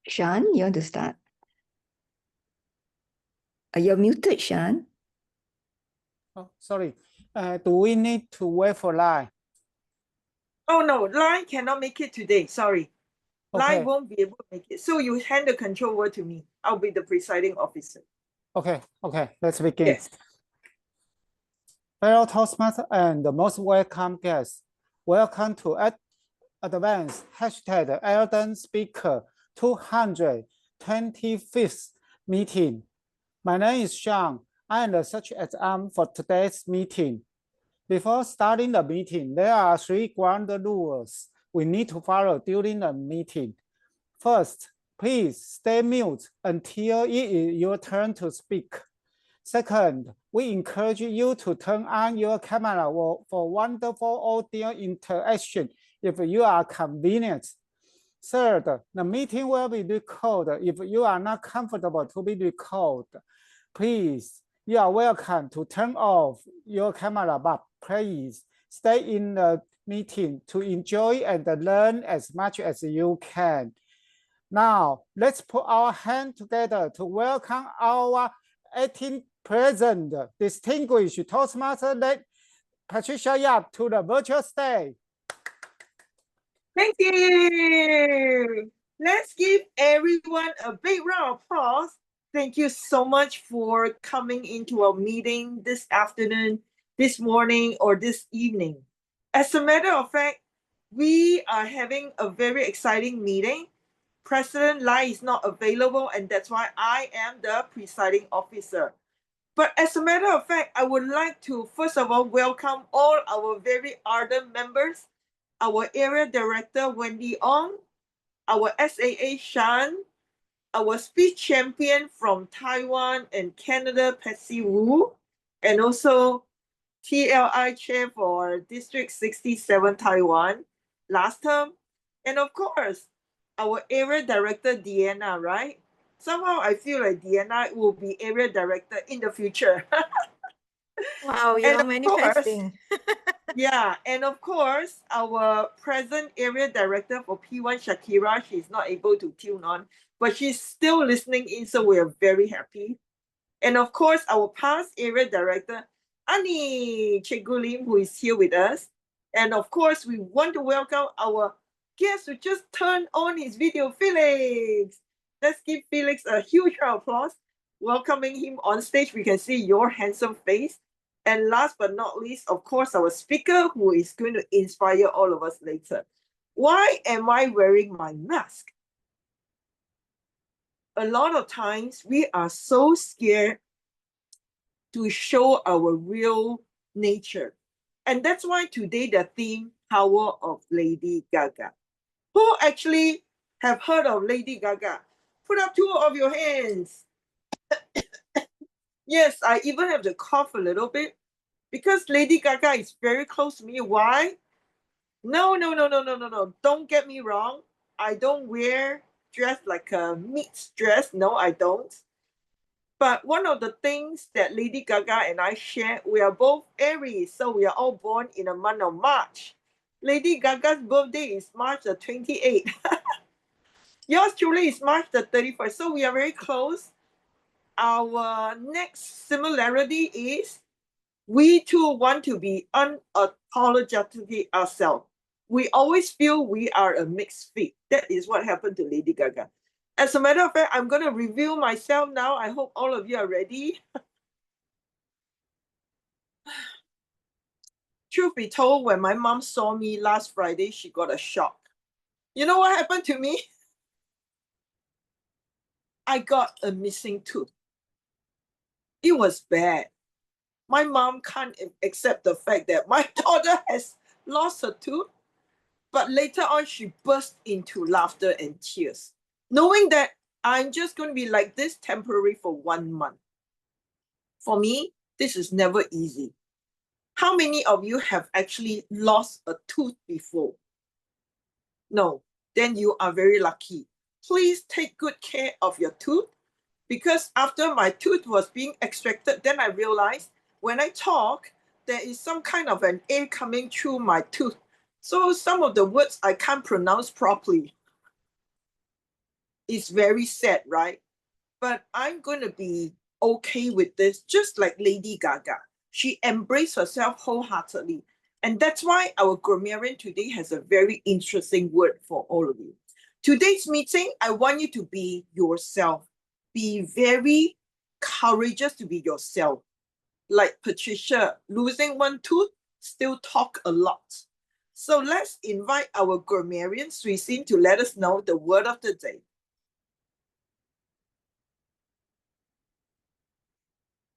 Sean, you want to start? You're muted, Sean. Oh, sorry. Do we need to wait for Lai? Oh no, Lai cannot make it today. Sorry. Okay. Lai won't be able to make it. So you hand the control over to me. I'll be the presiding officer. Okay. Let's begin. Yes. Fellow Toastmasters and the most welcome guests, welcome to Advanced Hashtag Elden Speaker 225th meeting. My name is Sean. I am the search exam for today's meeting. Before starting the meeting, there are 3 ground rules we need to follow during the meeting. First, please stay mute until it is your turn to speak. Second, we encourage you to turn on your camera for wonderful audio interaction if you are convenient. Third, the meeting will be recorded. If you are not comfortable to be recorded, please, you are welcome to turn off your camera, but please stay in the meeting to enjoy and learn as much as you can. Now, let's put our hands together to welcome our 18th present distinguished Toastmaster Lai Patricia Yap to the virtual stage. Thank you. Let's give everyone a big round of applause. Thank you so much for coming into our meeting this afternoon, this morning, or this evening. As a matter of fact, we are having a very exciting meeting. President Lai is not available, and that's why I am the presiding officer. But as a matter of fact, I would like to, first of all, welcome all our very ardent members, our area director, Wendy Ong, our SAA, Shan, our speech champion from Taiwan and Canada, Patsy Wu, and also TLI chair for District 67 Taiwan last term. And of course, our area director, Deanna, right? Somehow I feel like Deanna will be area director in the future. Wow, you're manifesting. Yeah, and of course, our present area director for P1, Shakira, she's not able to tune on, but she's still listening in, so we're very happy. And of course, our past area director, Ani Chegulim, who is here with us. And of course, we want to welcome our guest who just turned on his video, Felix. Let's give Felix a huge round of applause. Welcoming him on stage, we can see your handsome face. And last but not least, of course, our speaker who is going to inspire all of us later. Why am I wearing my mask? A lot of times we are so scared to show our real nature. And that's why today the theme, Power of Lady Gaga. Who actually have heard of Lady Gaga? Put up 2 of your hands. Yes, I even have to cough a little bit because Lady Gaga is very close to me. Why? No. Don't get me wrong. I don't wear dress like a mixed dress. No, I don't. But one of the things that Lady Gaga and I share, we are both Aries, so we are all born in the month of March. Lady Gaga's birthday is March the 28th. Yours truly is March the 31st, so we are very close. Our next similarity is we too want to be unapologetically ourselves. We always feel we are a mixed fit. That is what happened to Lady Gaga. As a matter of fact, I'm going to reveal myself now. I hope all of you are ready. Truth be told, when my mom saw me last Friday, she got a shock. You know what happened to me? I got a missing tooth. It was bad. My mom can't accept the fact that my daughter has lost her tooth. But later on, she burst into laughter and tears, knowing that I'm just going to be like this temporary for 1 month. For me, this is never easy. How many of you have actually lost a tooth before? No, then you are very lucky. Please take good care of your tooth, because after my tooth was being extracted, then I realized when I talk, there is some kind of an air coming through my tooth. So some of the words I can't pronounce properly. It's very sad, right? But I'm going to be okay with this, just like Lady Gaga. She embraced herself wholeheartedly. And that's why our grammarian today has a very interesting word for all of you. Today's meeting, I want you to be yourself. Be very courageous to be yourself. Like Patricia, losing one tooth, still talk a lot. So let's invite our grammarian, Sui Sin, to let us know the word of the day.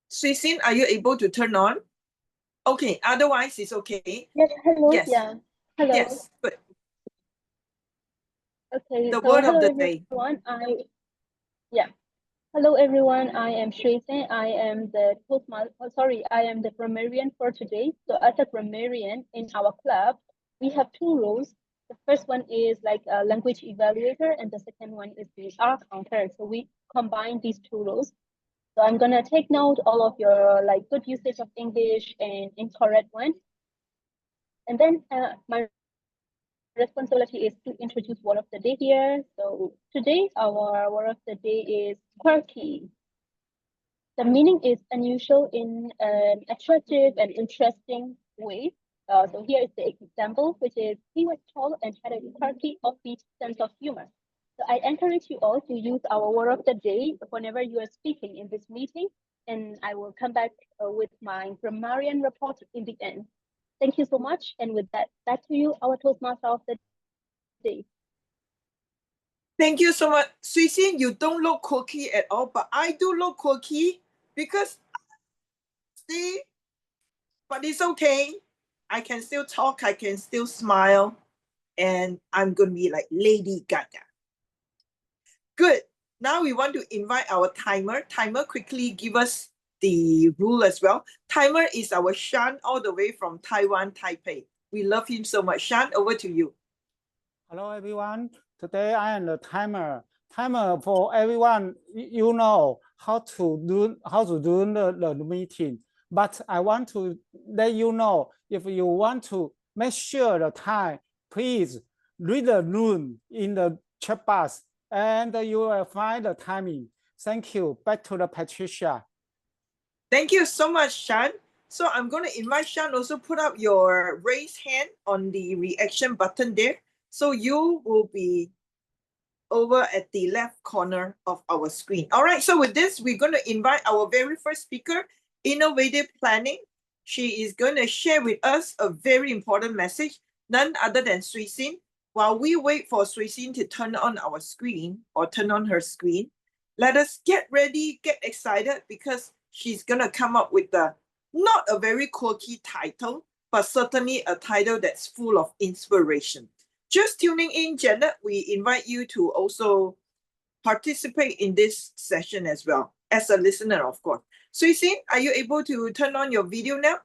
Sui Sin, are you able to turn on? Okay, otherwise it's okay. Yes, hello. Yes. Yeah. Hello. Yes, but Okay. the So word hello of the day. everyone. Hello everyone. I am Tracy. I am the I am the grammarian for today. So as a grammarian in our club, we have two roles. The first one is like a language evaluator, and the second one is the art counter. So we combine these two roles. So I'm gonna take note all of your like good usage of English and incorrect one. And then my responsibility is to introduce word of the day here. So today our word of the day is quirky. The meaning is unusual in an attractive and interesting way. So here is the example, which is he was tall and had a quirky, offbeat sense of humor. So I encourage you all to use our word of the day whenever you are speaking in this meeting, and I will come back with my grammarian report in the end. Thank you so much. And with that, back to you, our Toastmaster of the day. Thank you so much. Sui Sin, you don't look quirky at all, but I do look quirky because see, but it's okay. I can still talk, I can still smile, and I'm going to be like Lady Gaga. Good. Now we want to invite our timer. Timer, quickly give us the rule as well. Timer is our Shan all the way from Taiwan, Taipei. We love him so much. Shan, over to you. Hello, everyone. Today I am the timer. Timer for everyone, you know how to do the meeting. But I want to let you know, if you want to make sure the time, please read the rule in the chat box and you will find the timing. Thank you. Back to the Patricia. Thank you so much, Shan. So I'm going to invite Shan also put up your raised hand on the reaction button there. So you will be over at the left corner of our screen. All right, so with this, we're going to invite our very first speaker, Innovative Planning. She is going to share with us a very important message, none other than Sui Sin. While we wait for Sui Sin to turn on our screen or turn on her screen, let us get ready, get excited, because she's going to come up with not a very quirky title, but certainly a title that's full of inspiration. Just tuning in, Janet, we invite you to also participate in this session as well, as a listener, of course. Sui Sin, are you able to turn on your video now?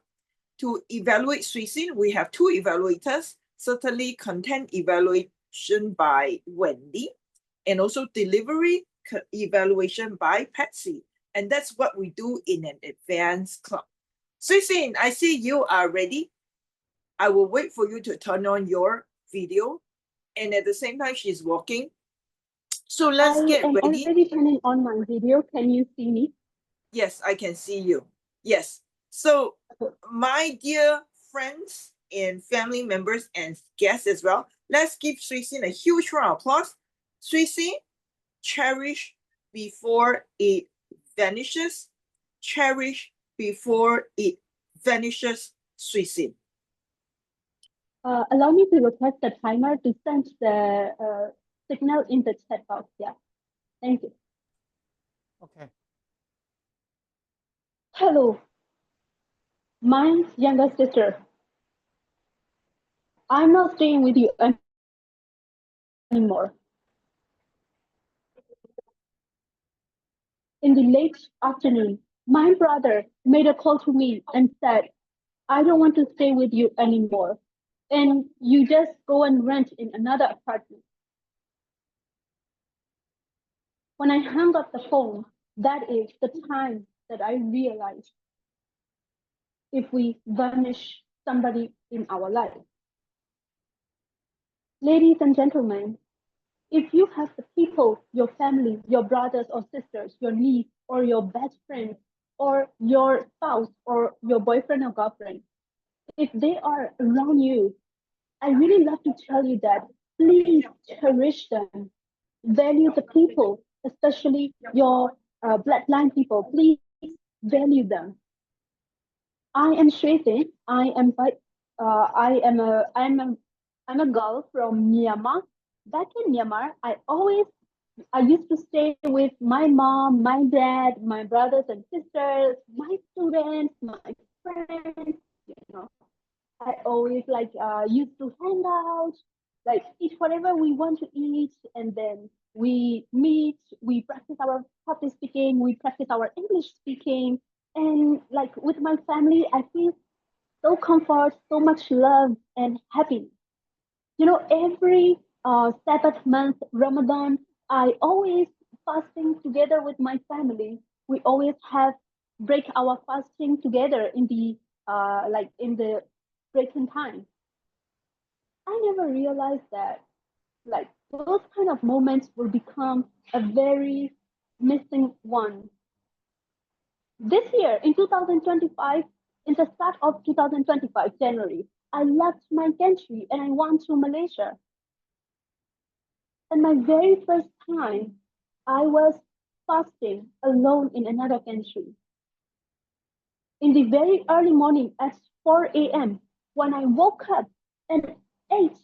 To evaluate Sui Sin, we have two evaluators, certainly content evaluation by Wendy, and also delivery evaluation by Patsy. And that's what we do in an advanced club. Sui Sin, I see you are ready. I will wait for you to turn on your video, and at the same time she's walking, so let's get ready. I am already turning on my video. Can you see me? Yes, I can see you. Yes. So my dear friends and family members and guests as well, let's give Sui Sin a huge round of applause. Sui Sin, cherish before it vanishes. Cherish before it vanishes, Sui Sin. Allow me to request the timer to send the signal in the chat box. Yeah, thank you. Okay. Hello, my younger sister. I'm not staying with you anymore. In the late afternoon, my brother made a call to me and said, I don't want to stay with you anymore. And you just go and rent in another apartment. When I hung up the phone, that is the time that I realized if we vanish somebody in our life. Ladies and gentlemen, If you have the people, your family, your brothers or sisters, your niece or your best friend, or your spouse or your boyfriend or girlfriend, if they are around you, I really love to tell you that please cherish them, value the people, especially your bloodline people. Please value them. I am Shwete. I'm a girl from Myanmar. Back in Myanmar, I used to stay with my mom, my dad, my brothers and sisters, my students, my friends. You know, I always used to hang out, like eat whatever we want to eat, and then we meet, we practice our public speaking, we practice our English speaking, and like with my family, I feel so comfort, so much love and happiness. You know, every Sabbath month, Ramadan, I always fasting together with my family. We always have break our fasting together in the in the breaking time. I never realized that like those kind of moments will become a very missing one. This year in 2025, in the start of 2025, January, I left my country and I went to Malaysia. And my very first time, I was fasting alone in another country. In the very early morning at 4 a.m., when I woke up and ate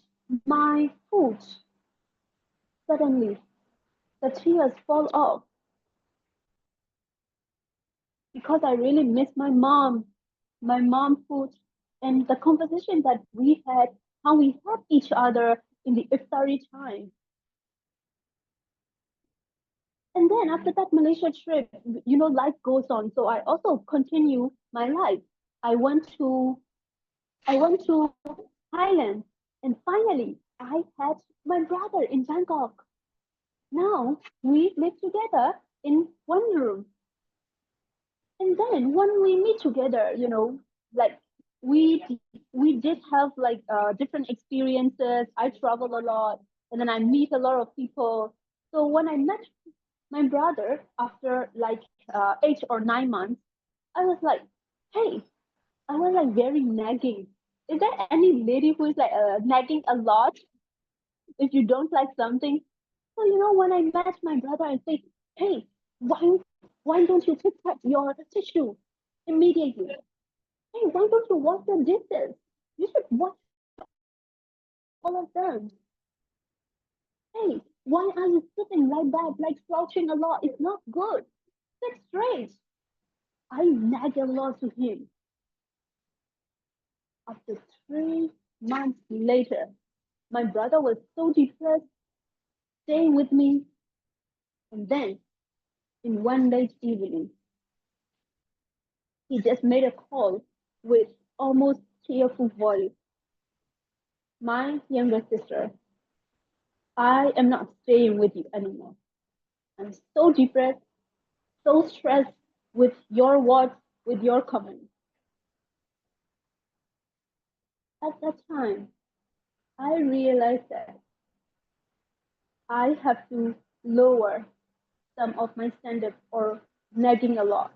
my food, suddenly the tears fall off because I really miss my mom food, and the conversation that we had, how we help each other in the iftari time. And then after that Malaysia trip, you know, life goes on. So I also continue my life. I went to Thailand, and finally I had my brother in Bangkok. Now we live together in one room. And then when we meet together, you know, like we we did have like different experiences. I travel a lot, and then I meet a lot of people. So when I met my brother after like 8 or 9 months, I was like, hey, I was like very nagging. Is there any lady who is like nagging a lot if you don't like something? So you know, when I met my brother, I said, hey, why why don't you pick up your tissue immediately? Hey, why don't you wash your dishes? You should wash all of them. Hey, why are you sitting like that, like slouching a lot? It's not good. Sit straight. I nagged a lot to him. After 3 months later, my brother was so depressed, staying with me. And then, in one late evening, he just made a call with almost tearful voice. My younger sister, I am not staying with you anymore. I'm so depressed, so stressed with your words, with your comments. At that time, I realized that I have to lower some of my standards or nagging a lot.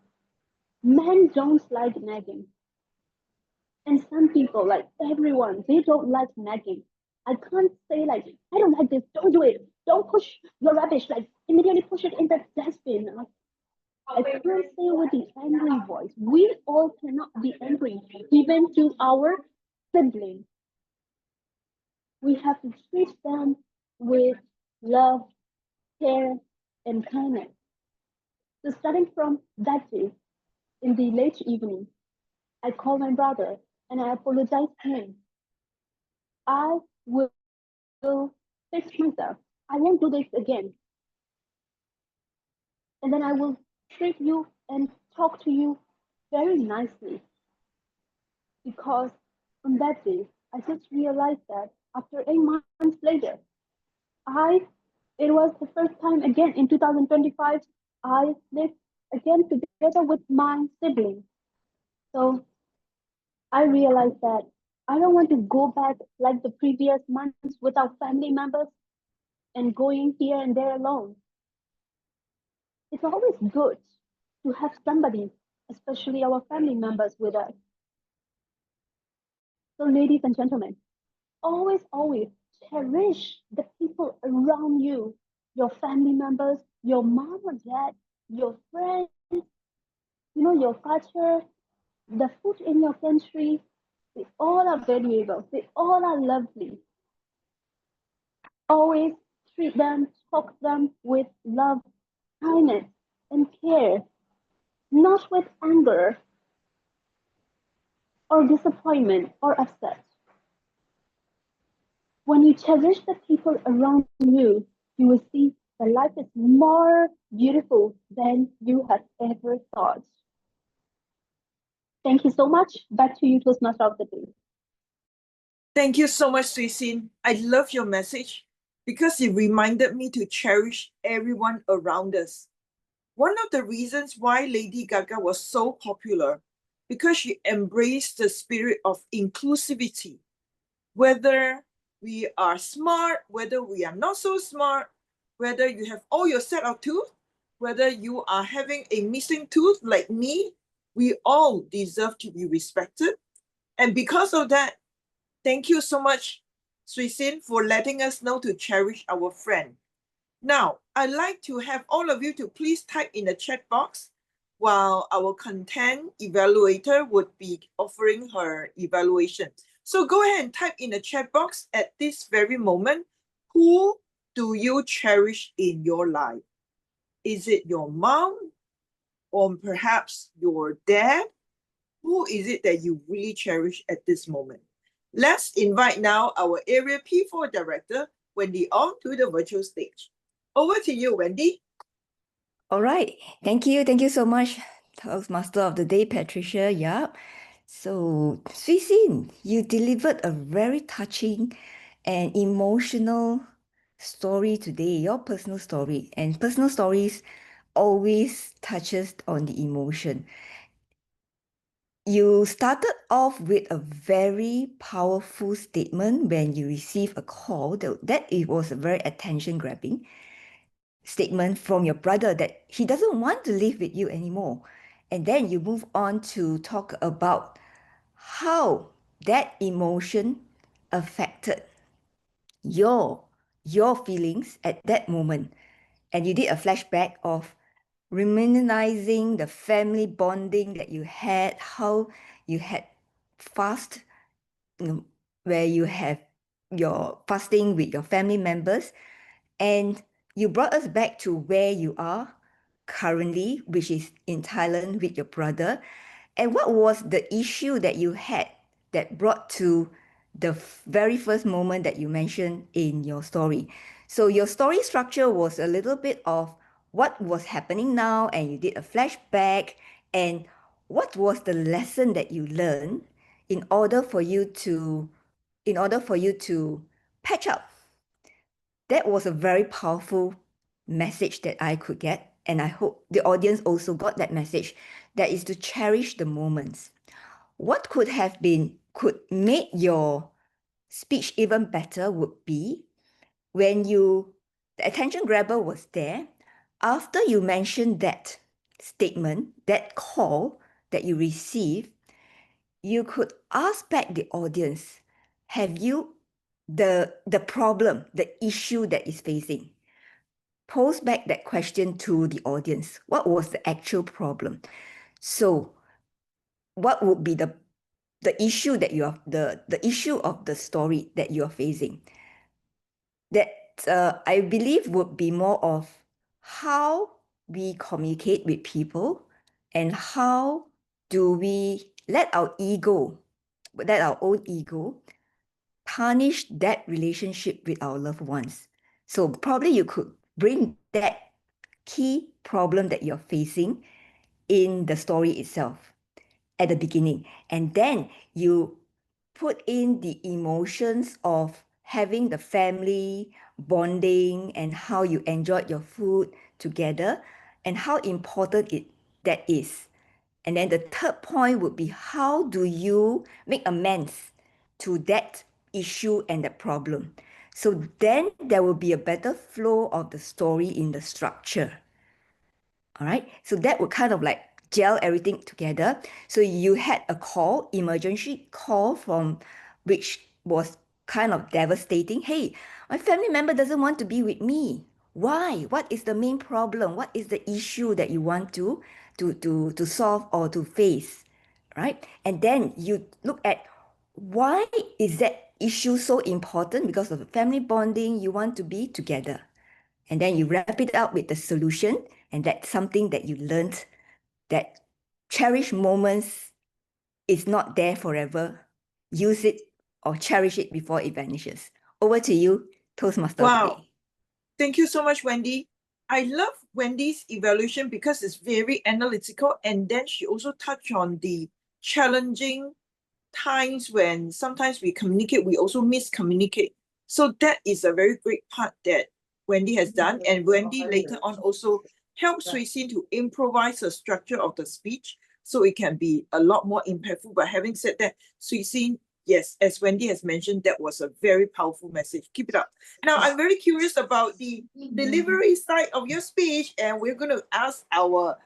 Men don't like nagging. And some people, like everyone, they don't like nagging. I can't say like, I don't like this, don't do it. Don't push your rubbish, like immediately push it in the dustbin. I can't say with the angry voice. We all cannot be angry, even to our siblings. We have to treat them with love, care, and kindness. So starting from that day, in the late evening, I called my brother and I apologized to him. I will fix myself. I won't do this again. And then I will treat you and talk to you very nicely. Because on that day, I just realized that after 8 months later, it was the first time again in 2025, I lived again together with my siblings. So I realized that I don't want to go back like the previous months without family members. and going here and there alone. It's always good to have somebody, especially our family members, with us. So, ladies and gentlemen, always, always cherish the people around you, your family members, your mom or dad, your friends, your culture, the food in your country. They all are valuable. They all are lovely. Always treat them, talk them with love, kindness, and care, not with anger or disappointment or upset. When you cherish the people around you, you will see that life is more beautiful than you have ever thought. Thank you so much. Back to you, Toastmaster of the Day. Thank you so much, Suisin. I love your message because it reminded me to cherish everyone around us. One of the reasons why Lady Gaga was so popular, because she embraced the spirit of inclusivity. Whether we are smart, whether we are not so smart, whether you have all your set of teeth, whether you are having a missing tooth like me, we all deserve to be respected. And because of that, thank you so much, Suisin, for letting us know to cherish our friend. Now, I'd like to have all of you to please type in the chat box while our content evaluator would be offering her evaluation. So go ahead and type in the chat box at this very moment. Who do you cherish in your life? Is it your mom or perhaps your dad? Who is it that you really cherish at this moment? Let's invite now our Area P4 Director, Wendy Ong, to the virtual stage. Over to you, Wendy. All right. Thank you. Thank you so much, Toastmaster of the Day, Patricia Yap. So, Suisin, you delivered a very touching and emotional story today, your personal story. And personal stories always touches on the emotion. You started off with a very powerful statement when you received a call that it was a very attention-grabbing statement from your brother that he doesn't want to live with you anymore. And then you move on to talk about how that emotion affected your feelings at that moment. And you did a flashback of reminiscing the family bonding that you had, how you had fast, where you have your fasting with your family members, and you brought us back to where you are currently, which is in Thailand with your brother. And what was the issue that you had that brought to the very first moment that you mentioned in your story? So your story structure was a little bit of what was happening now, and you did a flashback, and what was the lesson that you learned in order for you to patch up. That was a very powerful message that I could get, and I hope the audience also got that message, that is to cherish the moments. What could make your speech even better would be when the attention grabber was there, after you mentioned that statement, that call that you received, you could ask back the audience, have you the problem, the issue that is facing? Pose back that question to the audience. What was the actual problem? So what would be the issue that you are the issue of the story that you are facing? That I believe would be more of how we communicate with people, and how do we let our own ego tarnish that relationship with our loved ones. So probably you could bring that key problem that you're facing in the story itself at the beginning. And then you put in the emotions of having the family bonding and how you enjoyed your food together and how important that is. And then the third point would be, how do you make amends to that issue and that problem? So then there will be a better flow of the story in the structure. All right. So that would kind of like gel everything together. So you had a call, emergency call from which was kind of devastating. Hey, my family member doesn't want to be with me. Why? What is the main problem? What is the issue that you want to solve or to face? Right? And then you look at why is that issue so important? Because of the family bonding, you want to be together. And then you wrap it up with the solution, and that's something that you learned, that cherished moments is not there forever. Use it or cherish it before it vanishes. Over to you, Toastmaster of the Wow. Day. Thank you so much, Wendy. I love Wendy's evaluation because it's very analytical, and then she also touched on the challenging times when sometimes we communicate, we also miscommunicate. So that is a very great part that Wendy has done. And Wendy later on also helps Sui Sin to improvise the structure of the speech so it can be a lot more impactful. But having said that, Sui Sin, yes, as Wendy has mentioned, that was a very powerful message. Keep it up. Now, I'm very curious about the delivery side of your speech, and we're going to ask our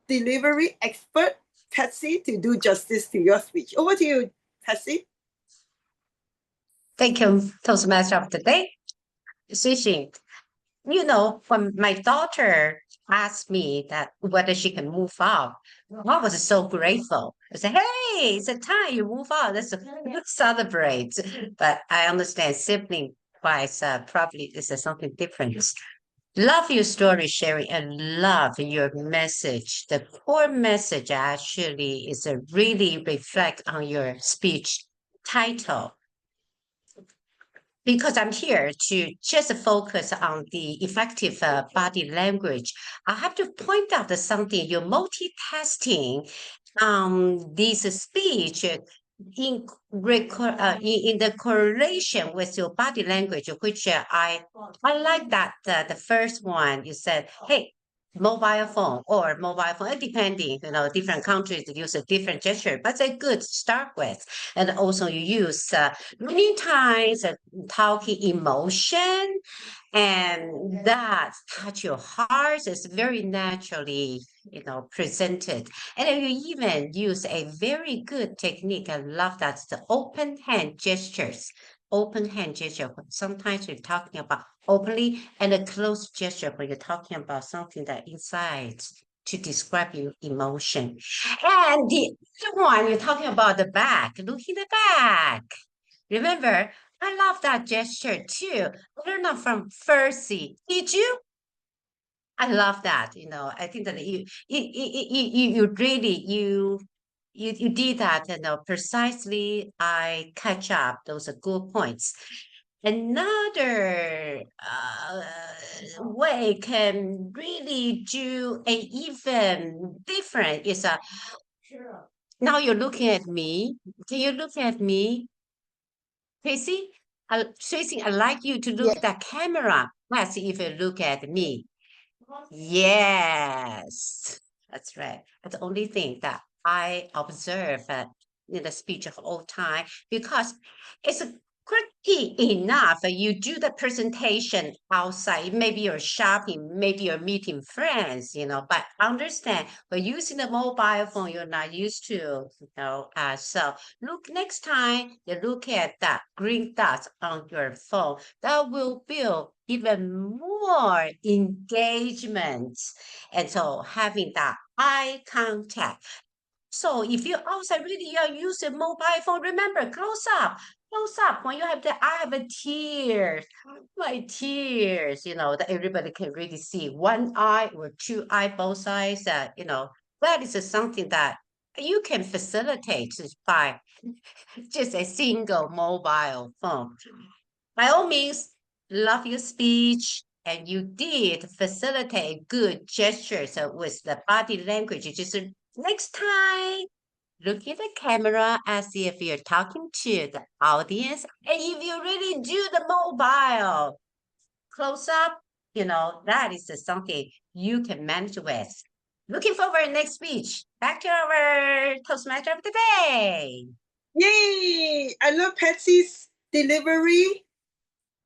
delivery expert, Patsy, to do justice to your speech. Over to you, Patsy. Thank you, Toastmaster of the Day. Switching. You know, when my daughter asked me that whether she can move out, I was so grateful. I said, hey, it's a time you move out. Let's celebrate. But I understand sibling wise, probably is something different. Love your story sharing and love your message. The core message actually is a really reflect on your speech title. Because I'm here to just focus on the effective body language, I have to point out that something you're multitasking this speech in the correlation with your body language, which I like that the first one you said, hey, mobile phone, depending, different countries use a different gesture, but it's a good start with. And also you use many times talking emotion, and that touch your heart is very naturally, presented. And then you even use a very good technique. I love that. The open hand gestures. Open hand gesture. Sometimes we're talking about openly, and a closed gesture when you're talking about something that inside to describe your emotion. And the other one, you're talking about the back. Look in the back. Remember, I love that gesture too. I learned that from Fercy. Did you? I love that. I think that you really you did that, precisely. I catch up. Those are good points. Another way can really do a even different is now you're looking at me. Can you look at me? Tracy, Tracy, I'd like you to look at the camera. Let's see if you look at me. Yes, that's right. That's the only thing that I observe in the speech of all time, because it's quirky enough. You do the presentation outside. Maybe you're shopping, maybe you're meeting friends, but understand, but using the mobile phone, you're not used to, so look next time you look at that green dot on your phone, that will build even more engagement. And so having that eye contact. So if you outside really are using mobile phone, remember, close up when you have I have a tears, my tears, that everybody can really see, one eye or two eye, both sides, that is something that you can facilitate by just a single mobile phone. By all means, love your speech, and you did facilitate good gestures with the body language. Just next time, look at the camera as if you're talking to the audience. And if you really do the mobile close up, that is something you can manage with. Looking forward to next speech. Back to our Toastmaster of the Day. Yay! I love Patsy's delivery.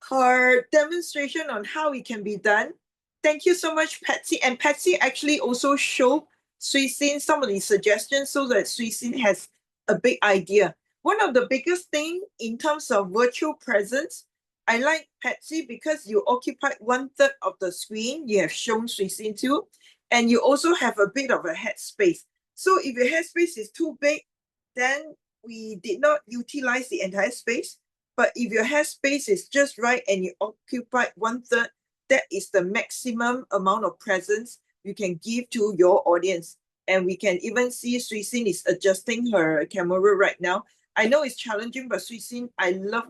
her demonstration on how it can be done. Thank you so much, Patsy. And Patsy actually also showed Sui Sin some of the suggestions so that Sui Sin has a big idea. One of the biggest thing in terms of virtual presence, I like Patsy because you occupy 1/3 of the screen. You have shown Sui Sin too, and you also have a bit of a headspace. So if your headspace is too big, then we did not utilize the entire space. But if your headspace is just right and you occupy 1/3, that is the maximum amount of presence you can give to your audience. And we can even see Sui Sin is adjusting her camera right now. I know it's challenging, but Sui Sin, I love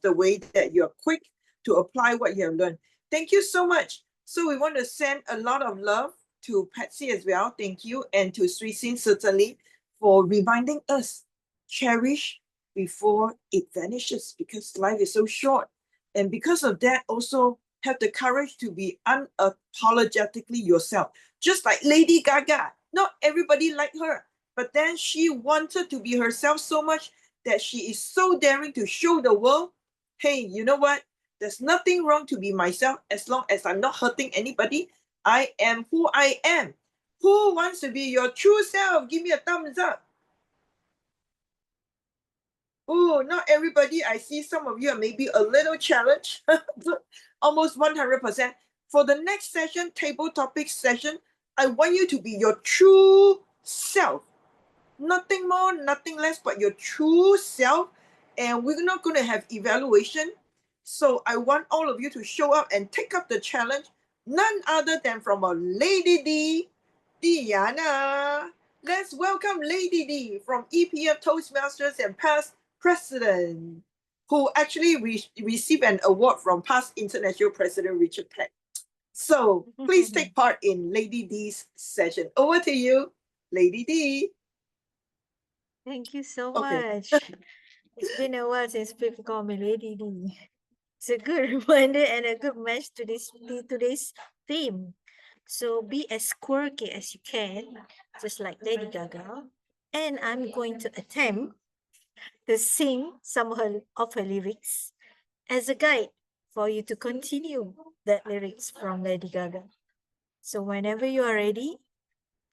the way that you're quick to apply what you have learned. Thank you so much. So we want to send a lot of love to Patsy as well. Thank you. And to Sui Sin certainly for reminding us, cherish before it vanishes, because life is so short. And because of that, also have the courage to be unapologetically yourself. Just like Lady Gaga. Not everybody liked her, but then she wanted to be herself so much that she is so daring to show the world, hey, you know what? There's nothing wrong to be myself as long as I'm not hurting anybody. I am who I am. Who wants to be your true self? Give me a thumbs up. Oh, not everybody. I see some of you are maybe a little challenged, almost 100%. For the next session, table topic session, I want you to be your true self. Nothing more, nothing less, but your true self. And we're not going to have evaluation. So I want all of you to show up and take up the challenge, none other than from a Lady D, Diana. Let's welcome Lady D from EPF Toastmasters and past president, who actually received an award from past international president Richard Peck. So please take part in Lady D's session. Over to you, Lady D. Thank you so Okay. much. It's been a while since people call me Lady D. It's a good reminder and a good match to today's theme. So be as quirky as you can, just like Lady Gaga. And I'm going to attempt to sing some of her lyrics as a guide for you to continue that lyrics from Lady Gaga. So whenever you are ready,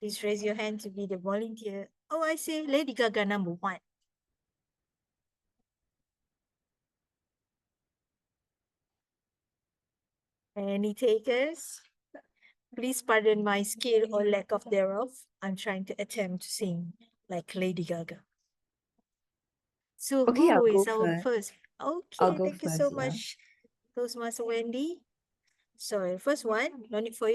please raise your hand to be the volunteer. Oh, I say Lady Gaga #1. Any takers? Please pardon my skill or lack of thereof. I'm trying to attempt to sing like Lady Gaga. So Okay, who I'll is go our first. first? I'll Okay, go thank you so first, yeah. much, Toastmaster Wendy. So first one, no need for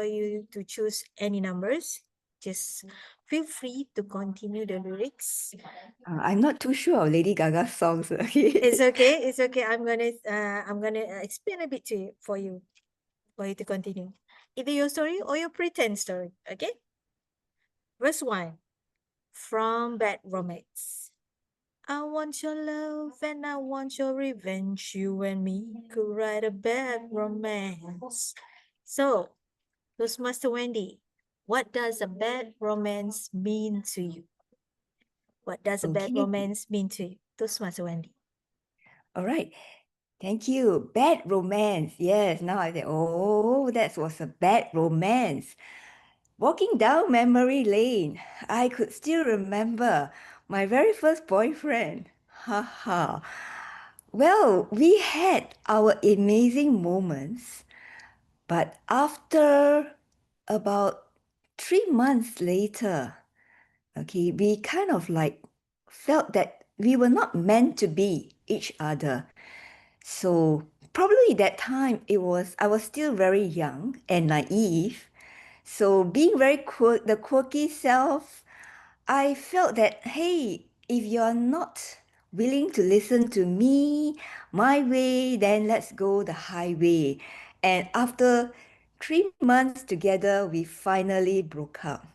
you to choose any numbers. Just feel free to continue the lyrics. I'm not too sure of Lady Gaga songs. Okay. It's okay. It's okay. I'm gonna explain a bit to you for you to continue. Either your story or your pretend story. Okay. Verse 1 from Bad Romance. I want your love and I want your revenge. You and me could write a bad romance. So, Toastmaster Wendy, what does a bad romance mean to you? What does a bad Okay. romance mean to you? Toastmaster Wendy. All right. Thank you. Bad romance. Yes, now I say, oh, that was a bad romance. Walking down memory lane, I could still remember my very first boyfriend. Haha. Well, we had our amazing moments, but after about 3 months later, okay, we kind of like felt that we were not meant to be each other. So probably that time I was still very young and naive. So being the quirky self, I felt that, hey, if you're not willing to listen to me, my way, then let's go the highway. And after 3 months together, we finally broke up.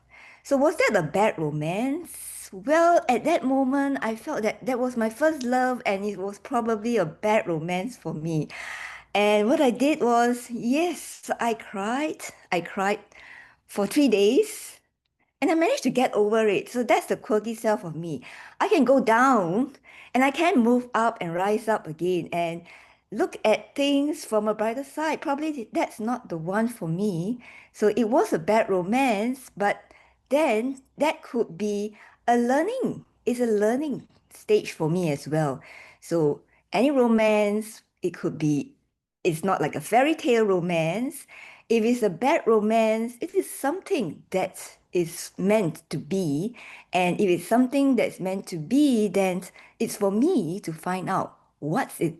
So was that a bad romance? Well, at that moment, I felt that that was my first love and it was probably a bad romance for me. And what I did was, yes, I cried. I cried for 3 days. And I managed to get over it. So that's the quirky self of me. I can go down and I can move up and rise up again. And look at things from a brighter side. Probably that's not the one for me. So it was a bad romance, but then that could be a learning. It's a learning stage for me as well. So any romance, it could be, it's not like a fairy tale romance. If it's a bad romance, it is something that is meant to be. And if it's something that's meant to be, then it's for me to find out what it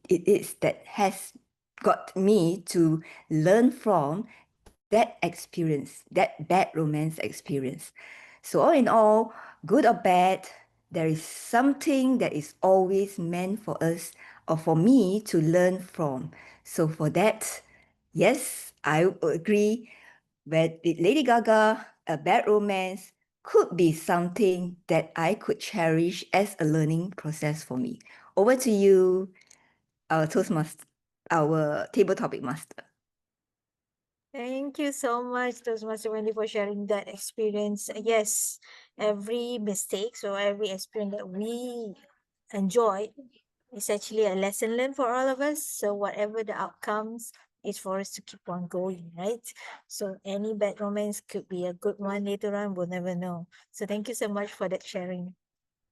is that has got me to learn from that experience, that bad romance experience. So all in all, good or bad, there is something that is always meant for us or for me to learn from. So for that, yes, I agree with Lady Gaga, a bad romance could be something that I could cherish as a learning process for me. Over to you, our Toastmaster, our table topic master. Thank you so much, Toastmaster Wendy, for sharing that experience. Yes, every mistake, so every experience that we enjoy is actually a lesson learned for all of us. So whatever the outcomes is for us to keep on going, right? So any bad romance could be a good one later on, we'll never know. So thank you so much for that sharing.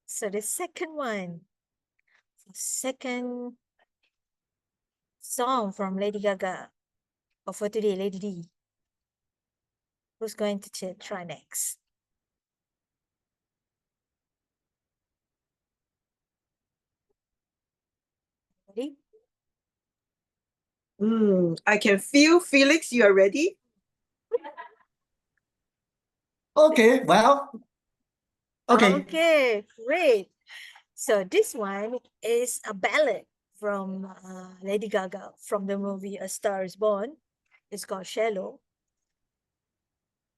So the second one, second song from Lady Gaga, or for today, Lady D. Who's going to try next? Ready? I can feel, Felix, you are ready? Okay, well, okay. Okay, great. So this one is a ballad from Lady Gaga from the movie A Star is Born. It's called Shallow.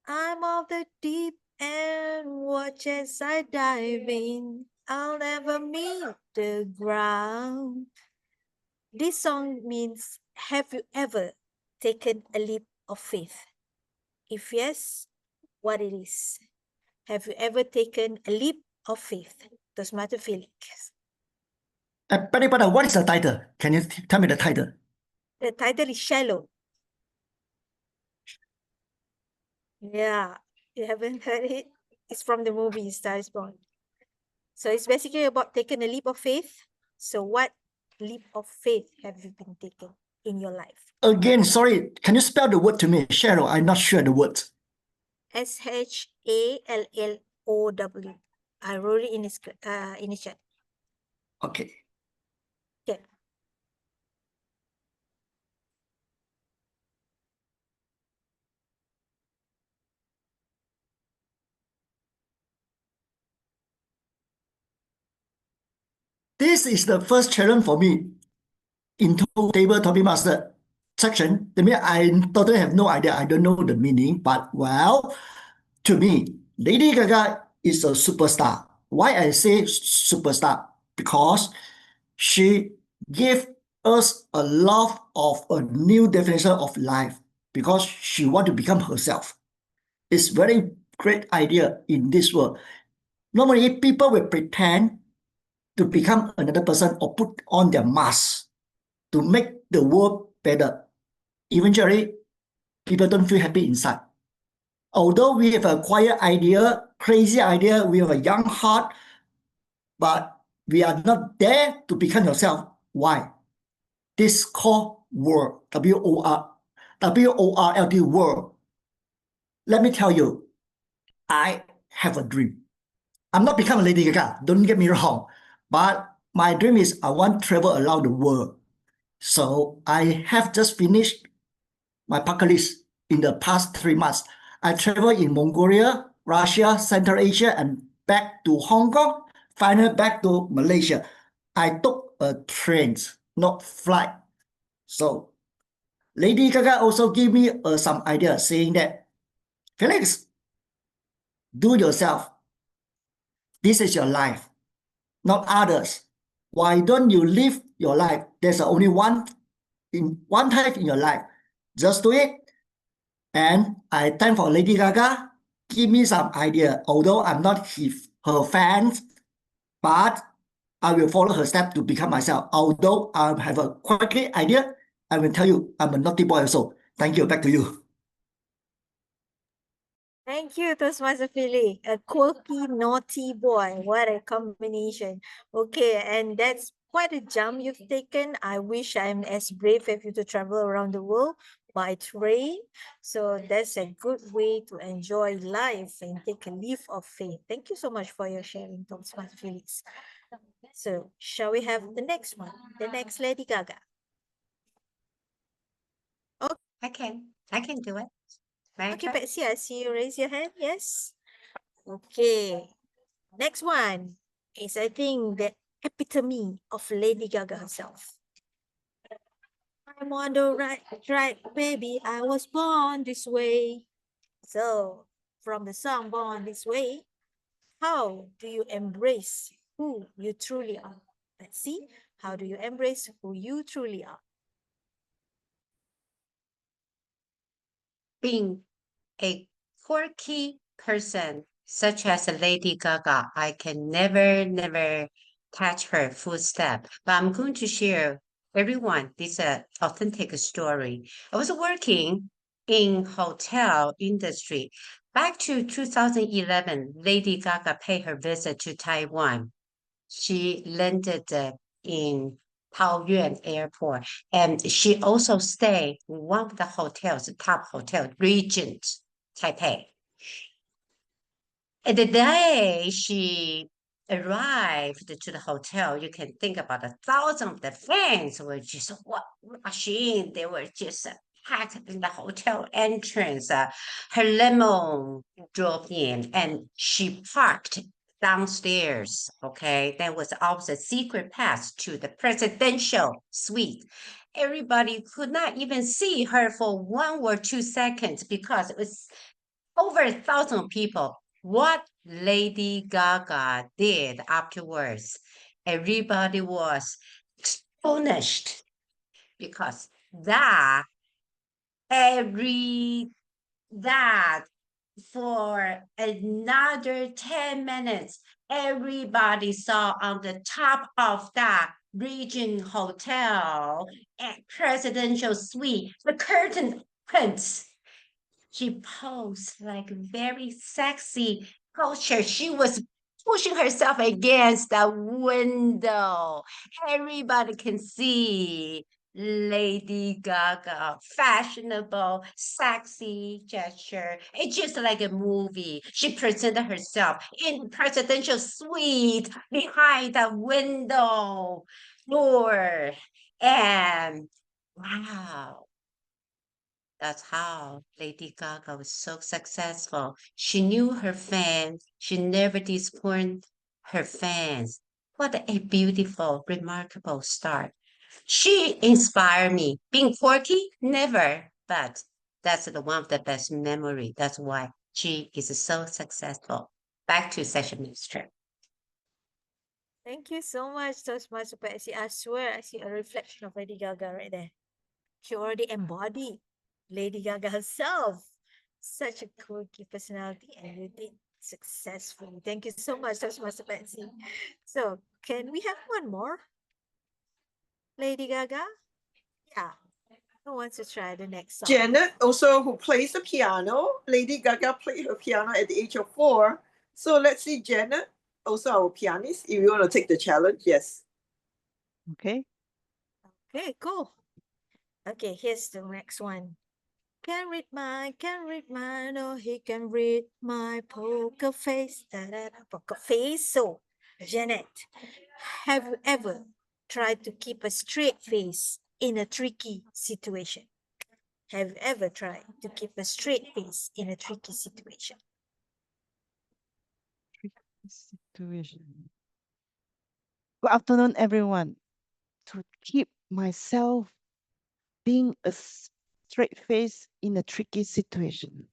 I'm of the deep end, watch as I dive in. I'll never meet the ground. This song means, have you ever taken a leap of faith? If yes, what it is? Have you ever taken a leap of faith? Toastmaster Felix. But what is the title? Can you tell me the title? The title is Shallow. Yeah, you haven't heard it? It's from the movie Star is Born. So it's basically about taking a leap of faith. So what leap of faith have you been taking in your life? Again, sorry, can you spell the word to me? Cheryl, I'm not sure the word. Shalllow. I wrote it in the chat. Okay. Okay. This is the first challenge for me into table topic master section. That means I totally have no idea. I don't know the meaning, but well, to me, Lady Gaga is a superstar. Why I say superstar? Because she gave us a lot of a new definition of life because she want to become herself. It's very great idea in this world. Normally, people will pretend to become another person or put on their mask to make the world better. Eventually, people don't feel happy inside. Although we have a quiet idea, crazy idea, we have a young heart, but we are not there to become yourself. Why? This called world, W-O-R-L-D, world. Let me tell you, I have a dream. I'm not becoming a Lady Gaga, don't get me wrong, but my dream is I want to travel around the world. So I have just finished my bucket list in the past 3 months. I traveled in Mongolia, Russia, Central Asia, and back to Hong Kong, finally back to Malaysia. I took a train, not flight. So Lady Gaga also gave me some idea saying that, Felix, do yourself. This is your life, not others. Why don't you live your life? There's only one time in your life. Just do it. And I thank for Lady Gaga. Give me some idea. Although I'm not her fan, but I will follow her step to become myself. Although I have a quite clear idea, I will tell you I'm a naughty boy also. Thank you. Back to you. Thank you, Toastmaster Philly. A quirky, naughty boy. What a combination. Okay, and that's quite a jump you've taken. I wish I'm as brave as you to travel around the world by train. So that's a good way to enjoy life and take a leap of faith. Thank you so much for your sharing, Toastmaster Felix. So shall we have the next one? The next Lady Gaga. I can do it. May I Okay, try? Patsy, I see you raise your hand. Yes. Okay. Next one is, I think, the epitome of Lady Gaga herself. I'm on the right track, baby. I was born this way. So, from the song Born This Way, how do you embrace who you truly are? Let's see. How do you embrace who you truly are? Being a quirky person such as a Lady Gaga, I can never catch her footstep. But I'm going to share everyone this authentic story. I was working in hotel industry. Back to 2011, Lady Gaga paid her visit to Taiwan. She landed in Taoyuan Airport, and she also stayed in one of the hotels, the top hotel, Regent Taipei. And the day she arrived to the hotel, you can think about 1,000 of the fans were just rushing. They were just packed in the hotel entrance. Her limo drove in and she parked downstairs. Okay, there was also a secret pass to the presidential suite. Everybody could not even see her for 1 or 2 seconds because it was over 1,000 people. What Lady Gaga did afterwards, everybody was astonished because every that for another 10 minutes, everybody saw on the top of that Regent Hotel and presidential suite, the curtain opens. She posed like very sexy culture. She was pushing herself against the window. Everybody can see Lady Gaga, fashionable, sexy gesture. It's just like a movie. She presented herself in the presidential suite behind the window door. And wow, that's how Lady Gaga was so successful. She knew her fans. She never disappointed her fans. What a beautiful, remarkable start. She inspired me. Being quirky, never, but that's one of the best memory. That's why she is so successful. Back to session minister. Thank you so much, Toastmaster Patsy. I swear I see a reflection of Lady Gaga right there. She already embodied Lady Gaga herself. Such a quirky personality, and you did successfully. Thank you so much, Toastmaster Patsy. So, can we have one more? Lady Gaga? Yeah. Who wants to try the next song? Janet also, who plays the piano. Lady Gaga played her piano at the age of 4. So let's see, Janet, also our pianist, if you want to take the challenge, yes. Okay. Okay, cool. Okay, here's the next one. Can read mine, oh, he can read my poker face, poker face. So, Janet, have you ever tried to keep a straight face in a tricky situation? Have you ever tried to keep a straight face in a tricky situation? Situation. Good afternoon, everyone. To keep myself being a straight face in a tricky situation.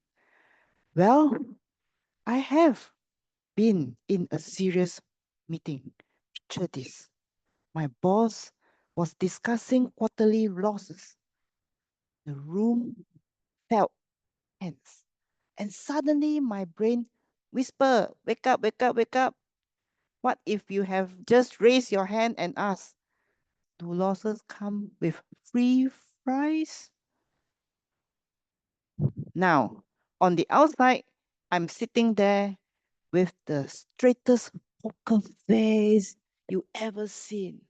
Well, I have been in a serious meeting. Picture this. My boss was discussing quarterly losses. The room felt tense. And suddenly my brain whispered, wake up, wake up, wake up. What if you have just raised your hand and asked, do losses come with free fries? Now, on the outside, I'm sitting there with the straightest poker face you ever seen.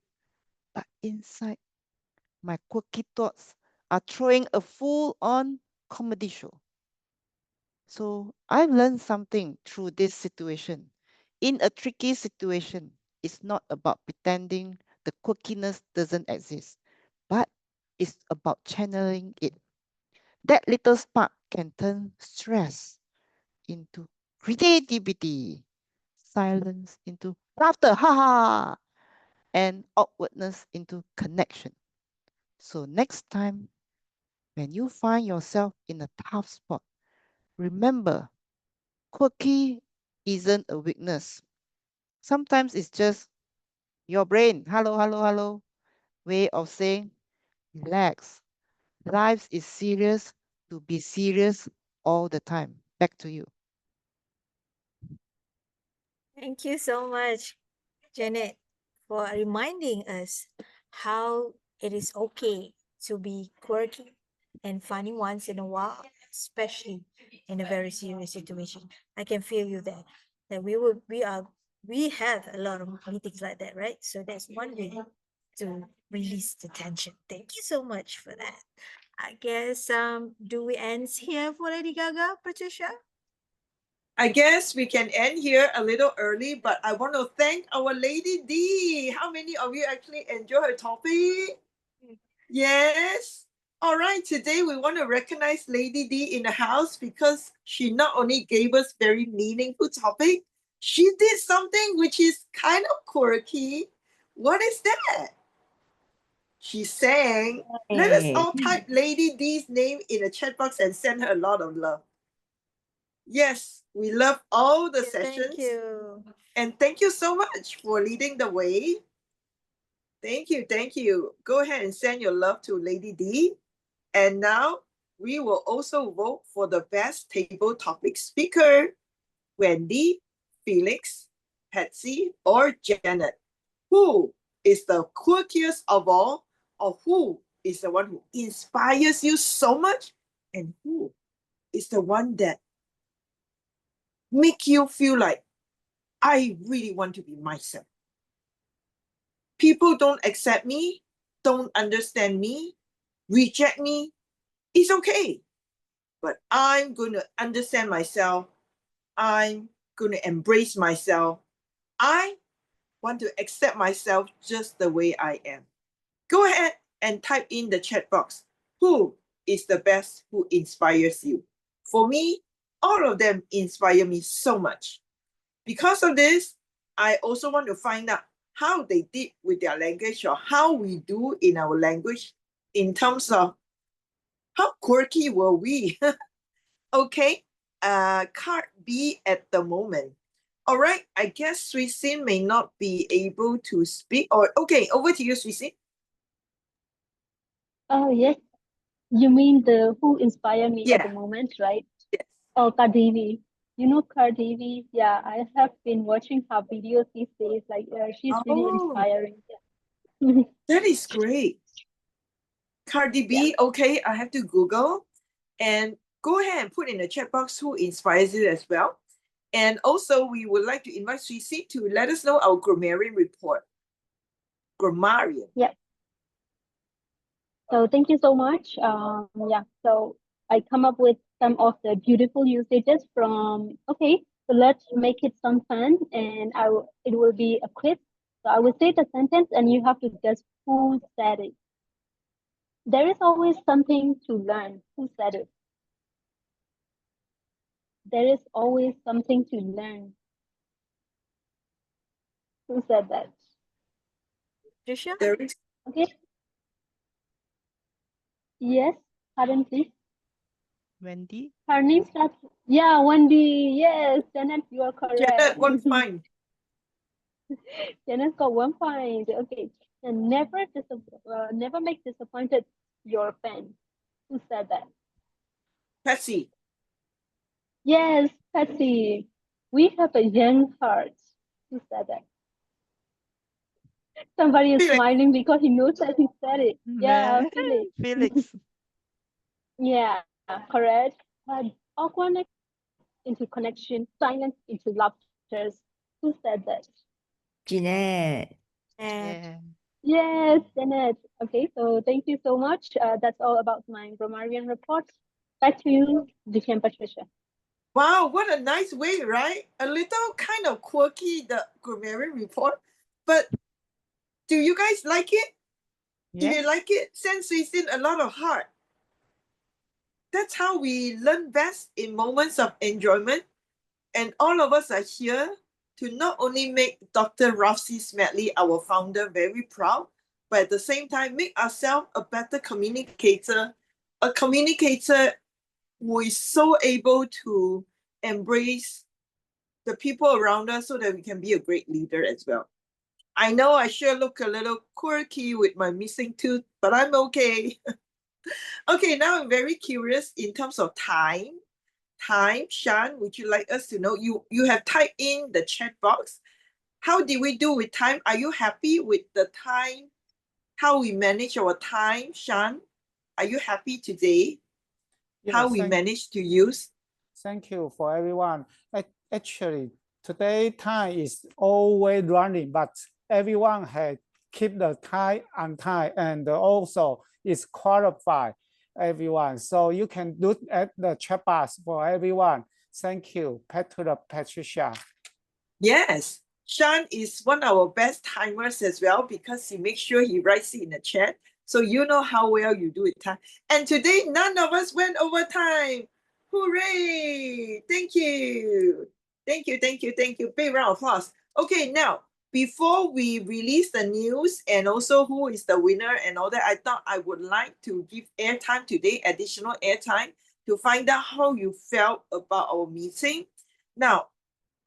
But inside, my quirky thoughts are throwing a full-on comedy show. So I've learned something through this situation. In a tricky situation, it's not about pretending the quirkiness doesn't exist, but it's about channeling it. That little spark can turn stress into creativity, silence into laughter, ha ha, and awkwardness into connection. So next time, when you find yourself in a tough spot, remember, quirky isn't a weakness. Sometimes it's just your brain, hello, hello, hello, way of saying, relax. Life is serious to be serious all the time. Back to you. Thank you so much, Janet, for reminding us how it is okay to be quirky and funny once in a while, especially in a very serious situation. I can feel you there. That we have a lot of meetings like that, right? So that's one way to release the tension. Thank you so much for that. I guess do we end here for Lady Gaga, Patricia? I guess we can end here a little early, but I want to thank our Lady D. How many of you actually enjoy her topic? Yes. All right, today we want to recognize Lady D in the house because she not only gave us very meaningful topic, she did something which is kind of quirky. What is that? She sang. Let us all type Lady D's name in the chat box and send her a lot of love. Yes, we love all the sessions. Thank you. And thank you so much for leading the way. Thank you, thank you. Go ahead and send your love to Lady D. And now we will also vote for the best table topic speaker, Wendy, Felix, Patsy, or Janet. Who is the quirkiest of all, or who is the one who inspires you so much, and who is the one that make you feel like, I really want to be myself. People don't accept me, don't understand me, reject me. It's okay. But I'm going to understand myself. I'm going to embrace myself. I want to accept myself just the way I am. Go ahead and type in the chat box. Who is the best who inspires you? For me, all of them inspire me so much. Because of this, I also want to find out how they did with their language or how we do in our language in terms of how quirky were we? Okay, card B at the moment. All right, I guess Srisin may not be able to speak. Or okay, over to you, Srisin. Oh, yes. You mean the who inspire me at the Yeah. moment, right? Yes. Oh, Cardi. You know Cardi? Yeah, I have been watching her videos these days. Like, she's really Oh, inspiring. Yeah. that is great. Cardi B, okay, I have to Google. And go ahead and put in the chat box who inspires you as well. And also, we would like to invite Sisi to let us know our grammarian report. Grammarian. Yeah. So thank you so much. Yeah. So I come up with some of the beautiful usages from. Okay. So let's make it some fun, and it will be a quiz. So I will say the sentence, and you have to guess who said it. There is always something to learn. Who said it? There is always something to learn. Who said that? Patricia? There is. Okay. Yes. Pardon, please. Wendy? Her name starts. Yeah, Wendy. Yes, Janet, you are correct. Janet, 1 point. Janet got 1 point. Okay. And never make disappointed your fan. Who said that? Patsy. Yes, Patsy. We have a young heart. Who said that? Somebody is Felix. smiling because he knows that he said it. Yeah, Man, Felix. Felix. Yeah, correct. Awkwardness into connection, silence into laughter. Who said that? Jeanette. And Yeah. Yes, Janet. Okay, so thank you so much. That's all about my grammarian report. Back to you, VPE Patricia. Wow, what a nice way, right? A little kind of quirky, the grammarian report. But do you guys like it? Do you Yes. like it? Since we've seen a lot of heart. That's how we learn best in moments of enjoyment. And all of us are here to not only make Dr. Rafsi Smedley, our founder, very proud, but at the same time, make ourselves a better communicator, a communicator who is so able to embrace the people around us so that we can be a great leader as well. I know I sure look a little quirky with my missing tooth, but I'm okay. Okay, now I'm very curious in terms of time. Shan, would you like us to know? You have typed in the chat box. How did we do with time? Are you happy with the time? How we manage our time, Shan? Are you happy today? How Yes, we managed to use? thank you for everyone. Actually, today time is always running, but everyone had keep the time on time and also is qualified everyone. So you can look at the chat box for everyone. Thank you, Patricia. Yes, Shan is one of our best timers as well because he makes sure he writes it in the chat. So you know how well you do it time. And today, none of us went over time. Hooray! Thank you. Thank you, thank you, thank you. Big round of applause. Okay, now, before we release the news and also who is the winner and all that, I thought I would like to give airtime today, additional airtime, to find out how you felt about our meeting. Now,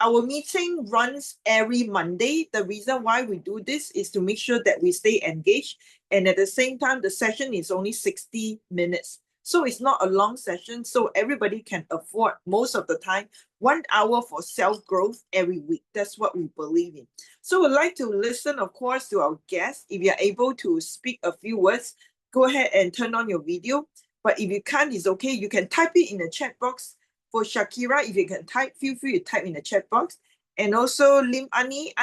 our meeting runs every Monday. The reason why we do this is to make sure that we stay engaged. And at the same time, the session is only 60 minutes. So it's not a long session. So everybody can afford most of the time 1 hour for self-growth every week. That's what we believe in. So we'd like to listen, of course, to our guests. If you're able to speak a few words, go ahead and turn on your video. But if you can't, it's okay. You can type it in the chat box. For Shakira, if you can type, feel free to type in the chat box. And also Lim Ani,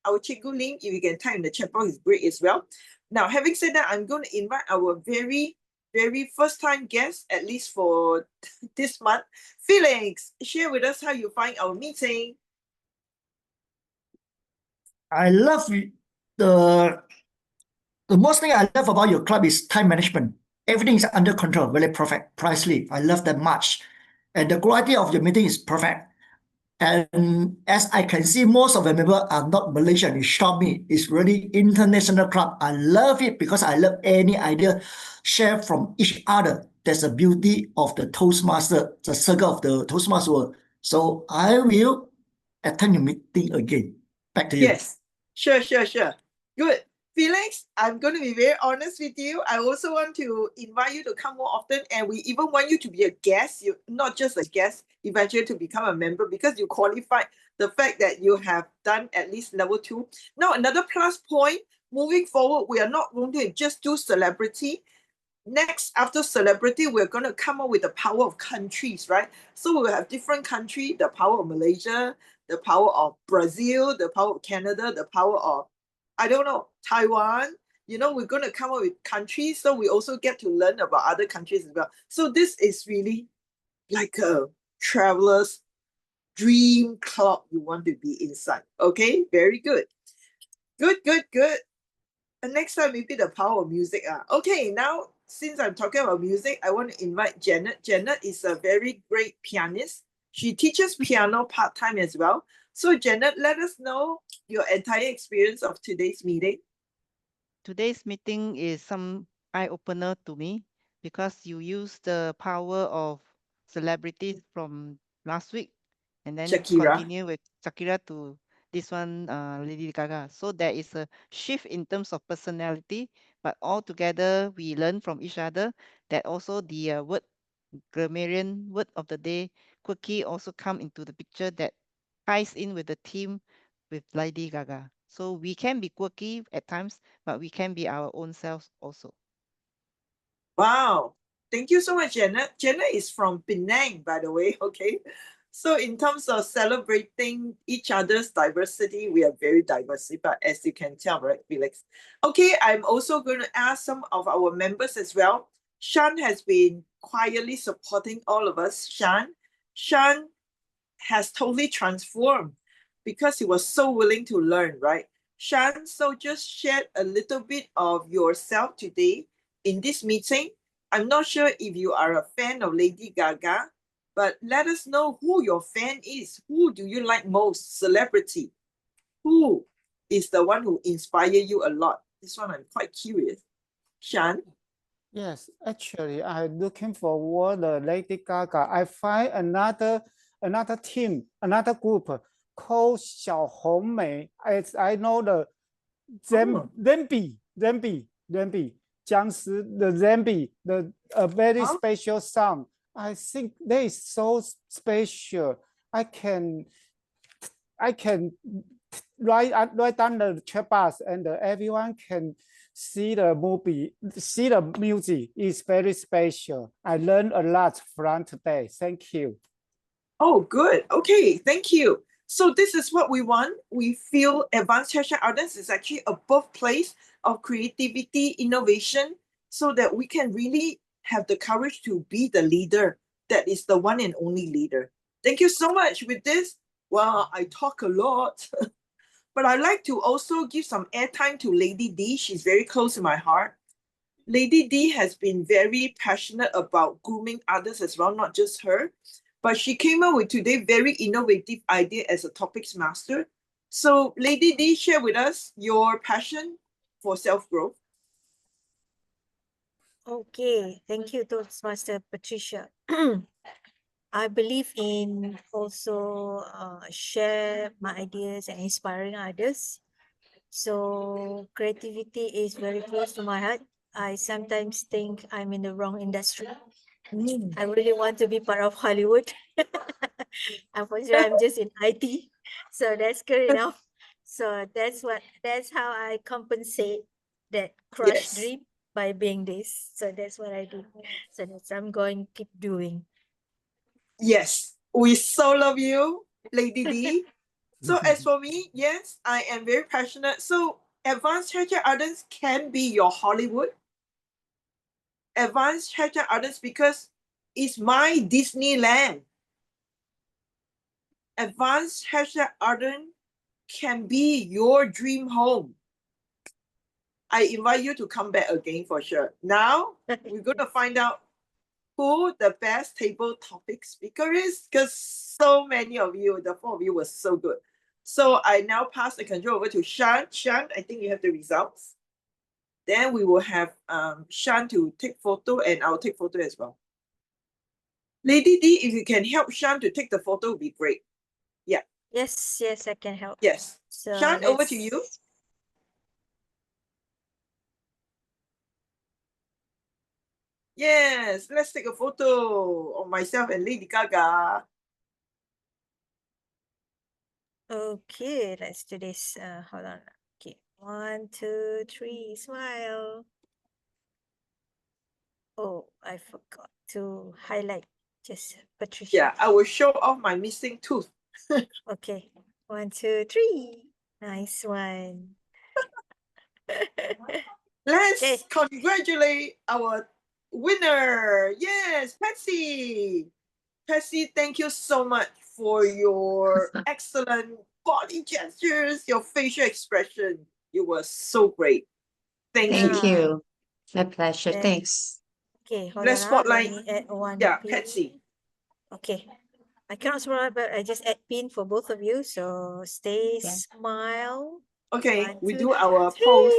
our Cikgu Lim, if you can type in the chat box, is great as well. Now, having said that, I'm going to invite our very, very first time guest, at least for this month. Felix, share with us how you find our meeting. I love the most thing I love about your club is time management. Everything is under control, very perfect, precisely. I love that much. And the quality of your meeting is perfect. And as I can see, most of the members are not Malaysian. It shocked me. It's really international club. I love it because I love any idea shared from each other. That's the beauty of the Toastmaster, the circle of the Toastmaster world. So I will attend your meeting again. Back to you. Yes, sure. Good. Felix, I'm going to be very honest with you. I also want to invite you to come more often, and we even want you to be a guest. You not just a guest, eventually to become a member because you qualified the fact that you have done at least level 2. Now, another plus point, moving forward, we are not going to just do celebrity. Next, after celebrity, we're going to come up with the power of countries, right? So we'll have different countries, the power of Malaysia, the power of Brazil, the power of Canada, the power of, I don't know, Taiwan. You know, we're going to come up with countries, so we also get to learn about other countries as well. So this is really like a traveler's dream club you want to be inside. Okay, very good. Good. And next time, maybe the power of music. Okay, now, since I'm talking about music, I want to invite Janet. Janet is a very great pianist. She teaches piano part-time as well. So Janet, let us know your entire experience of today's meeting. Today's meeting is some eye-opener to me because you use the power of celebrities from last week and then Shakira. continue with Shakira to this one, Lady Gaga. So there is a shift in terms of personality, but all together we learn from each other that also the grammarian word of the day, quirky, also come into the picture that ties in with the theme with Lady Gaga. So we can be quirky at times, but we can be our own selves also. Wow. Thank you so much, Jenna. Jenna is from Penang, by the way. Okay. So in terms of celebrating each other's diversity, we are very diverse, but as you can tell, right, Felix? Okay, I'm also going to ask some of our members as well. Shan has been quietly supporting all of us. Shan has totally transformed because he was so willing to learn, right? Shan, so just share a little bit of yourself today in this meeting. I'm not sure if you are a fan of Lady Gaga, but let us know who your fan is. Who do you like most? Celebrity. Who is the one who inspired you a lot? This one I'm quite curious. Shan? Yes, actually, I'm looking forward the Lady Gaga. I find another team, another group called 小红莓. As I know the Zambi, 僵尸, the Zambi, a very special song. I think that is so special. I can write down the chat box and everyone can see the movie, see the music. It's very special. I learned a lot from today. Thank you. Oh, good. Okay, thank you. So this is what we want. We feel advanced tertiary artists is actually a birthplace of creativity, innovation, so that we can really have the courage to be the leader that is the one and only leader. Thank you so much. With this, well, I talk a lot, but I like to also give some airtime to Lady D. She's very close to my heart. Lady D has been very passionate about grooming others as well, not just her. But she came up with today very innovative idea as a topics master. So Lady D, share with us your passion for self-growth. Okay, thank you, Toastmaster Patricia. I believe in also share my ideas and inspiring others. So creativity is very close to my heart. I sometimes think I'm in the wrong industry. I really want to be part of Hollywood. Unfortunately, I'm just in IT. So that's good enough. So that's how I compensate that crushed Yes. dream by being this. So that's what I do. So that's I'm going to keep doing. Yes, we so love you, Lady D. So as for me, yes, I am very passionate. So advanced tertiary artists can be your Hollywood. Advanced tertiary artists because it's my Disneyland. Advanced tertiary artist can be your dream home. I invite you to come back again for sure. Now we're going to find out who the best table topic speaker is, because so many of you, the four of you, were so good. So I now pass the control over to Shan. Shan, I think you have the results. Then we will have Shan to take photo, and I'll take photo as well. Lady D, if you can help Shan to take the photo, would be great. Yeah. Yes, I can help. Yes. So Shan, over to you. Yes, let's take a photo of myself and Lady Gaga. Okay, let's do this. Hold on. Okay, 1, 2, 3, smile. Oh, I forgot to highlight just Patricia. Yeah, I will show off my missing tooth. Okay, 1, 2, 3. Nice one. Let's Okay. congratulate our winner. Yes, Patsy. Patsy, thank you so much for your excellent body gestures, your facial expression. You were so great. Thank you. Thank you. My pleasure. Then- Thanks. Okay, hold Let's on. spotlight. Let me add one Yeah, pin. Patsy. Okay. I cannot spotlight, but I just add pin for both of you. So stay Yeah. smile. Okay, 1, we 2, do our 3. pose.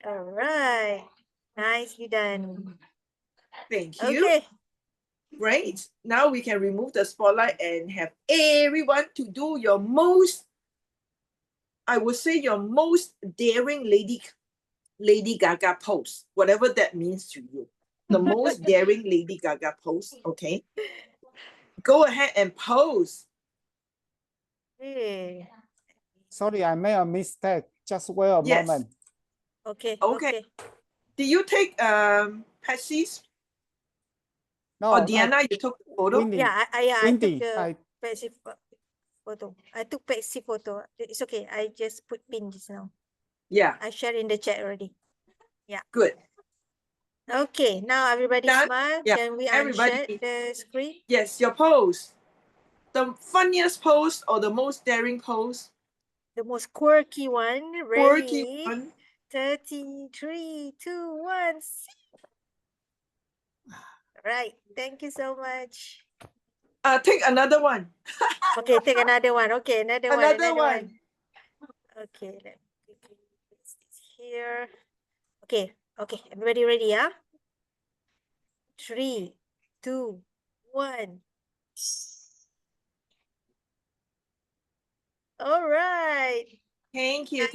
All right. Nicely done. Thank you. Okay. Great. Now we can remove the spotlight and have everyone to do your most, I would say, your most daring Lady Gaga pose, whatever that means to you. The most daring Lady Gaga pose, okay? Go ahead and pose. Hey. Sorry, I made a mistake. Just wait a Yes. moment. Okay. Okay. Did you take Patsy's No, or no, Diana? You took the photo. Windy. Yeah, I Windy, took I a passive photo. I took passive photo. It's okay. I just put pin just now. Yeah. I share in the chat already. Good. Okay, now everybody Done? smile. Yeah, Can we everybody. unshare the screen? Yes, your pose. The funniest pose or the most daring pose? The most quirky one. Quirky Ready? one. 30, 3, 2, 1. Right. Thank you so much. Take another one. Okay, take another one. Okay, another one. Okay, let me place this here. Okay, everybody ready, yeah? 3, 2, 1. All right. Thank you.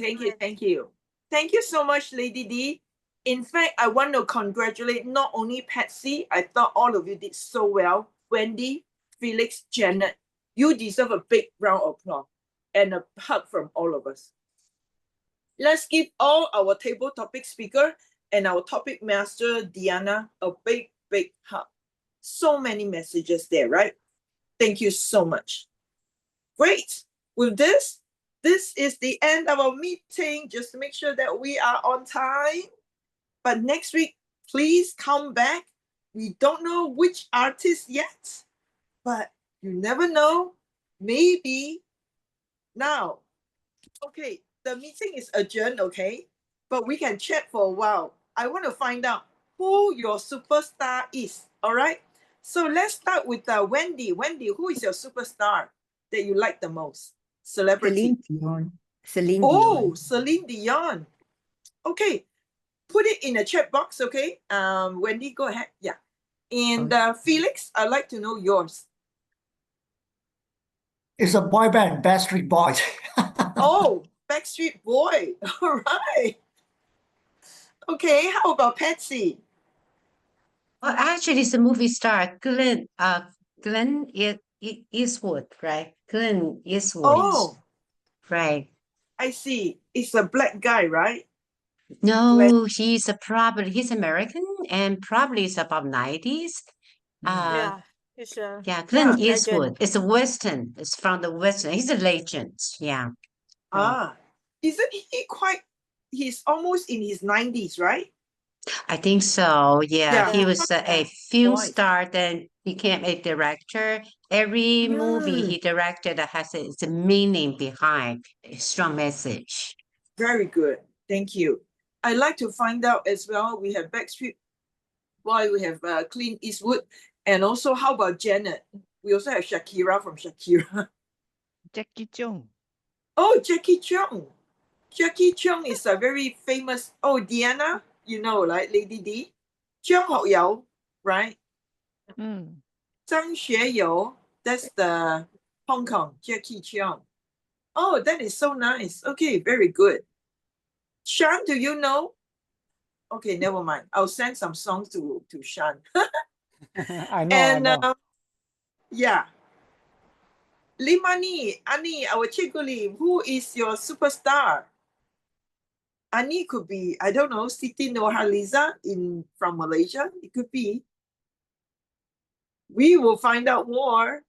Thank you so much, Lady D. In fact, I want to congratulate not only Patsy, I thought all of you did so well. Wendy, Felix, Janet, you deserve a big round of applause and a hug from all of us. Let's give all our table topic speaker and our topic master, Diana, a big, big hug. So many messages there, right? Thank you so much. Great. With this is the end of our meeting. Just to make sure that we are on time. But next week, please come back. We don't know which artist yet, but you never know. Maybe now. Okay, the meeting is adjourned, okay? But we can chat for a while. I want to find out who your superstar is, all right? So let's start with Wendy. Wendy, who is your superstar that you like the most? Celebrity. Celine Oh, Dion. Celine Dion. Okay, put it in a chat box, okay? Wendy, go ahead. Yeah. And Felix, I'd like to know yours. It's a boy band, Backstreet Boys. Oh, Backstreet Boy. All right. Okay, how about Patsy? Well, actually, it's a movie star, Glenn Eastwood, right? Glenn Eastwood, Oh, right? I see. It's a black guy, right? No, he's American and probably is about 90s. Yeah, it's a Yeah, Glenn legend. Eastwood. It's a Western. It's from the Western. He's a legend. Yeah. Isn't he he's almost in his 90s, right? I think so. Yeah, he Yeah. was a film star, then became a director. Every movie he directed has it's a meaning behind, a strong message. Very good. Thank you. I'd like to find out as well. We have Backstreet Boy, we have Clint Eastwood, and also how about Janet? We also have Shakira from Shakira. Jackie Chung. Oh, Jackie Chung. Jackie Chung is a very famous. Oh, Diana, you know, like Lady D. Jiang Houyao, right? Mm. Zhang Xueyou, that's the Hong Kong, Jackie Chung. Oh, that is so nice. Okay, very good. Sean, do you know? Okay, never mind. I'll send some songs to Sean. I know. Yeah. Limani, Ani, our Cikgu Lim, who is your superstar? Ani could be, I don't know, Siti Nurhaliza from Malaysia. It could be. We will find out more.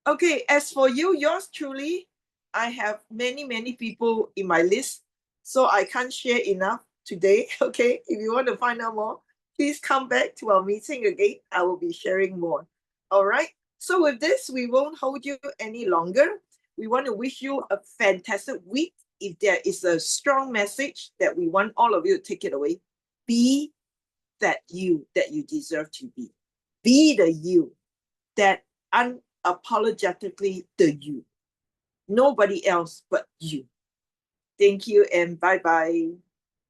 Okay, as for you, yours truly, I have many, many people in my list, so I can't share enough today. Okay, if you want to find out more, please come back to our meeting again. I will be sharing more. All right. So with this, we won't hold you any longer. We want to wish you a fantastic week. If there is a strong message that we want all of you to take it away, be that you deserve to be. Be the you that unapologetically the you. Nobody else but you. Thank you and bye-bye.